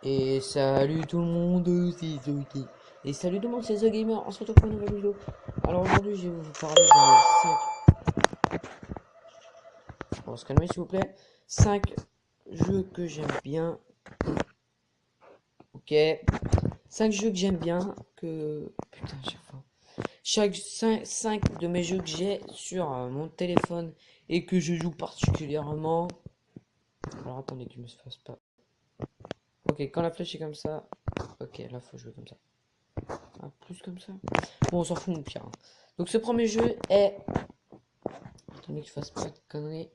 Et salut tout le monde, c'est Zoki. Et salut tout le monde, c'est The Gamer, on se retrouve pour une nouvelle vidéo. Alors aujourd'hui, je vais vous parler de mes 5... On va se calmer s'il vous plaît. 5 jeux que j'aime bien. Ok. 5 jeux que j'aime bien, que... Putain, chaque fois. Chaque 5 de mes jeux que j'ai sur mon téléphone et que je joue particulièrement. Alors attendez que je me fasse pas. Ok, quand la flèche est comme ça. Ok, là faut jouer comme ça. Ah, plus comme ça. Bon, on s'en fout, mon pire. Hein. Donc, ce premier jeu est. Attendez que je fasse pas de conneries.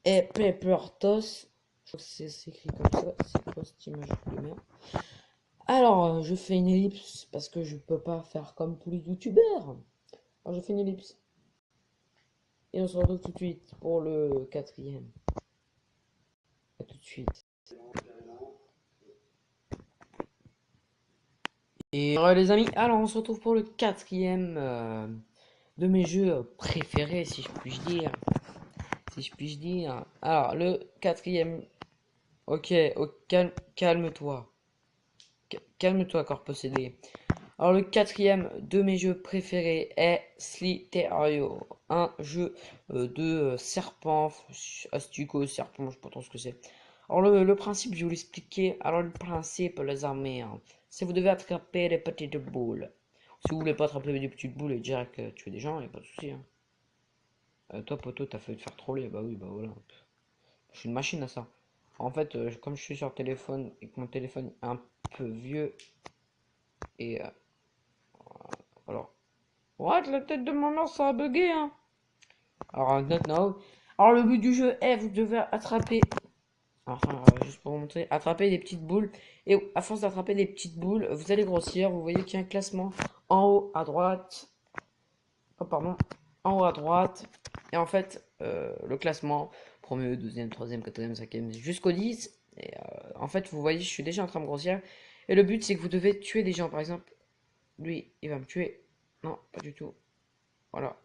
Est Paper Toss. Je crois que c'est écrit comme ça. C'est quoi cette image de merde? Alors, je fais une ellipse parce que je peux pas faire comme tous les youtubeurs. Alors, je fais une ellipse. Et on se retrouve tout de suite pour le quatrième. A tout de suite. Et les amis, alors on se retrouve pour le quatrième de mes jeux préférés, si je puis dire. Si je puis dire. Alors, le quatrième. Ok, calme-toi. Calme-toi, corps possédé. Alors, le quatrième de mes jeux préférés est Slither.io. Un jeu de serpent, astuco, serpent, je sais pas trop ce que c'est. Alors, le principe, je vais vous l'expliquer. Alors, le principe, les amis, hein, c'est vous devez attraper les petites boules. Si vous voulez pas attraper des petites boules et direct tuer des gens, il n'y a pas de souci. Hein. Toi, poteau, t'as fait te faire troller. Bah oui, bah voilà. Je suis une machine à ça. En fait, comme je suis sur téléphone et que mon téléphone est un peu vieux, et alors, what, la tête de ma mère, ça a bugué, hein. Alors, not now. Alors, le but du jeu est, vous devez attraper, enfin, juste pour vous montrer, attraper des petites boules. Et à force d'attraper des petites boules, vous allez grossir. Vous voyez qu'il y a un classement en haut à droite. Oh, pardon. En haut à droite. Et en fait, le classement, premier, deuxième, troisième, quatrième, cinquième, jusqu'au 10. Et en fait, vous voyez, je suis déjà en train de grossir. Et le but, c'est que vous devez tuer des gens. Par exemple, lui, il va me tuer. Non, pas du tout. Voilà.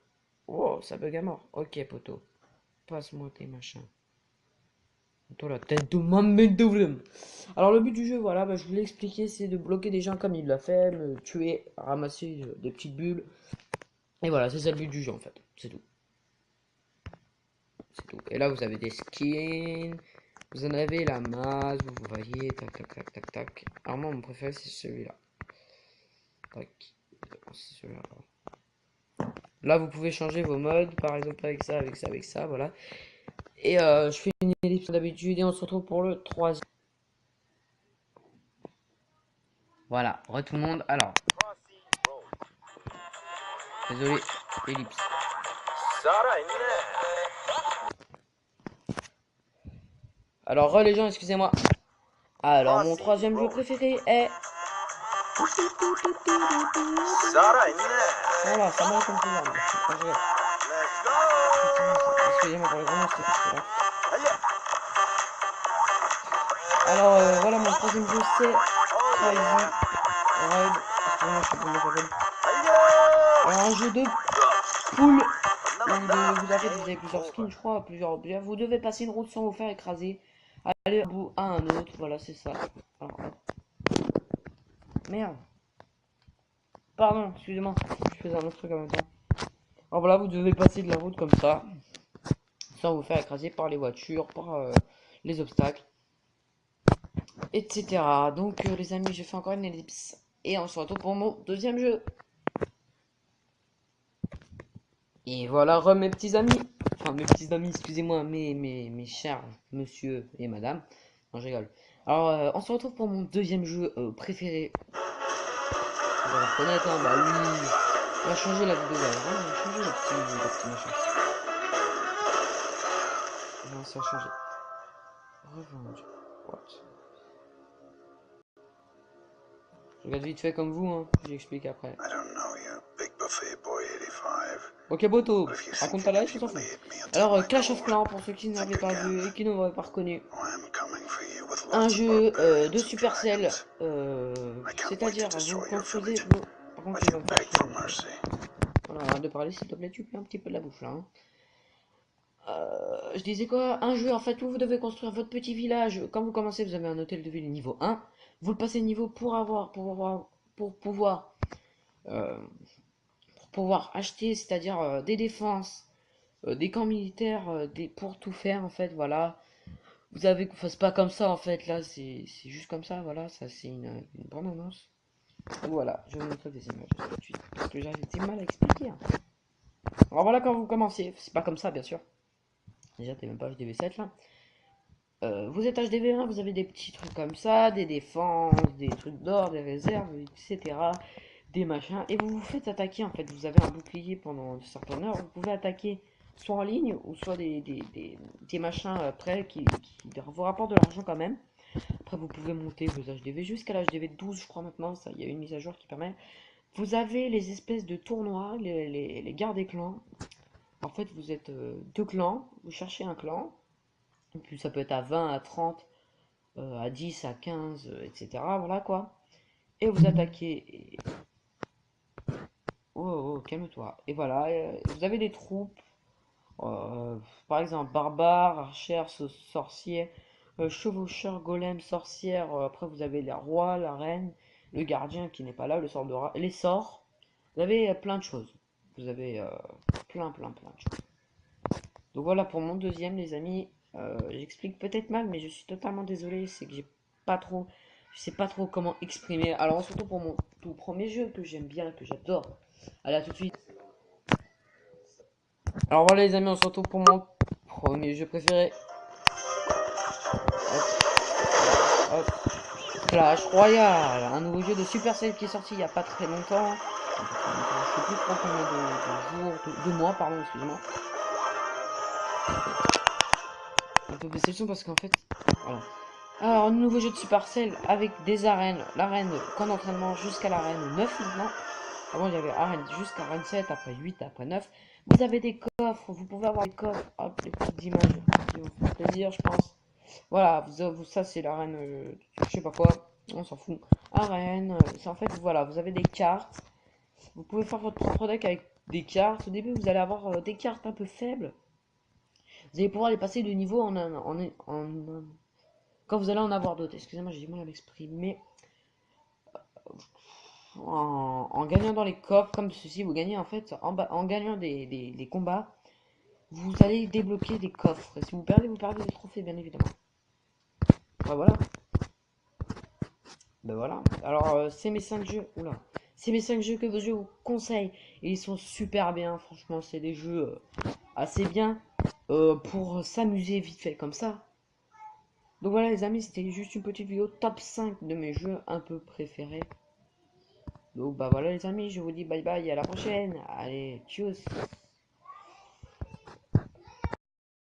Oh, ça bug à mort. Ok, poteau. Passe-moi tes machins. Toi, la tête de ma merde. Alors, le but du jeu, voilà, bah, je vous l'ai expliqué, c'est de bloquer des gens comme il l'a fait, me tuer, ramasser des petites bulles. Et voilà, c'est ça le but du jeu, en fait. C'est tout. C'est tout. Et là, vous avez des skins. Vous en avez la masse, vous voyez, tac, tac, tac, tac, tac. Alors moi, mon préféré, c'est celui-là. Tac. C'est celui-là. Là, vous pouvez changer vos modes, par exemple avec ça, avec ça, avec ça, voilà. Et je fais une ellipse d'habitude et on se retrouve pour le troisième. Voilà, tout le monde. Alors, désolé, ellipse. Alors, les gens, excusez-moi. Alors, mon troisième jeu préféré est... Voilà, ça m'a comme ça. Excusez-moi pour les gros mots, c'est là. Alors, voilà, mon troisième jeu, c'est Crazy Ride. Excusez-moi, je sais pas comment ça s'appelle. Alors, un jeu de poule. Vous avez plusieurs skins, je crois, plusieurs objets. Vous devez passer une route sans vous faire écraser. Aller d'un bout à un autre, voilà, c'est ça. Alors, merde. Pardon, excusez-moi, je faisais un autre truc en même temps. Alors voilà, vous devez passer de la route comme ça, sans vous faire écraser par les voitures, par les obstacles, etc. Donc les amis, j'ai fait encore une ellipse. Et on se retrouve pour mon deuxième jeu. Et voilà, mes petits amis. Enfin, mes petits amis, excusez-moi, mes chers monsieur et madame. Non, je rigole. Alors, on se retrouve pour mon deuxième jeu préféré. Vous allez reconnaître, hein, bah oui. On va changer la vidéo, alors, hein, on va changer le petit machin. Non, ça va changer. Revendu. What? Je regarde vite fait comme vous, hein. J'explique après. Ok, Boto, raconte ta life, on s'en fout. Alors, Clash of Clans, pour ceux qui ne l'avaient pas vu et qui ne l'auraient pas reconnu. Un jeu de Supercell. C'est-à-dire, vous construisez vos... Par contre, il va me faire... Voilà, arrête de parler, s'il te plaît, tu plais un petit peu de la bouche, là. Hein. Je disais quoi? Un jeu en fait où vous devez construire votre petit village. Quand vous commencez, vous avez un hôtel de ville niveau 1. Vous le passez niveau pour pouvoir, euh, pour pouvoir acheter, c'est-à-dire des défenses, des camps militaires, pour tout faire en fait. Voilà. Vous avez, enfin, c'est pas comme ça en fait. Là, c'est juste comme ça. Voilà, ça c'est une bonne annonce. Donc voilà, je vais vous montrer des images tout de suite parce que j'ai du mal à expliquer. Hein. Alors voilà quand vous commencez. C'est pas comme ça bien sûr. Déjà, t'es même pas HDV7 là. Vous êtes HDV1, vous avez des petits trucs comme ça, des défenses, des trucs d'or, des réserves, etc. Des machins. Et vous vous faites attaquer en fait. Vous avez un bouclier pendant une certaine heure. Vous pouvez attaquer soit en ligne ou soit des machins prêts qui vous rapportent de l'argent quand même. Après, vous pouvez monter vos HDV jusqu'à l'HDV 12, je crois maintenant. Ça, il y a une mise à jour qui permet. Vous avez les espèces de tournois, les guerres des clans. En fait, vous êtes deux clans. Vous cherchez un clan. Et puis ça peut être à 20, à 30, à 10, à 15, etc. Voilà quoi. Et vous attaquez. Oh, oh, calme-toi. Et voilà, vous avez des troupes. euh, Par exemple, barbares, archers, sorciers, chevaucheurs, golems, sorcières. Après, vous avez les rois, la reine, le gardien qui n'est pas là, le sort de les sorts. Vous avez plein de choses. Vous avez plein de choses. Donc voilà pour mon deuxième, les amis. J'explique peut-être mal, mais je suis totalement désolé. C'est que j'ai pas trop, je sais pas trop comment exprimer. Alors surtout pour mon tout premier jeu que j'aime bien, que j'adore. Allez, à tout de suite. Alors voilà les amis, on se retrouve pour mon premier jeu préféré. Hop, hop. Clash Royale, un nouveau jeu de Supercell qui est sorti il y a pas très longtemps. Je sais plus trop combien de jours, de mois, pardon, excusez-moi. Un peu de déception parce qu'en fait, voilà. Alors, un nouveau jeu de Supercell avec des arènes. L'arène camp d'entraînement jusqu'à l'arène 9 maintenant. Avant, il y avait arène jusqu'à arène 7, après 8, après 9. Vous avez des coffres, vous pouvez avoir des coffres. Hop, les petites images qui vont vous faire plaisir, je pense. Voilà, ça c'est l'arène, je sais pas quoi, on s'en fout. Arène, c'est en fait, voilà, vous avez des cartes. Vous pouvez faire votre propre deck avec des cartes. Au début, vous allez avoir des cartes un peu faibles. Vous allez pouvoir les passer de niveau quand vous allez en avoir d'autres. Excusez-moi, j'ai du mal à m'exprimer. En gagnant dans les coffres comme ceci, vous gagnez en fait, en gagnant des combats, vous allez débloquer des coffres. Et si vous perdez des trophées, bien évidemment. Bah voilà. Bah voilà. Alors, c'est mes 5 jeux. Oula. C'est mes 5 jeux que je vous conseille. Et ils sont super bien. Franchement, c'est des jeux assez bien pour s'amuser vite fait comme ça. Donc voilà les amis, c'était juste une petite vidéo top 5 de mes jeux un peu préférés. Donc bah voilà les amis, je vous dis bye bye, à la prochaine. Allez, tchuss.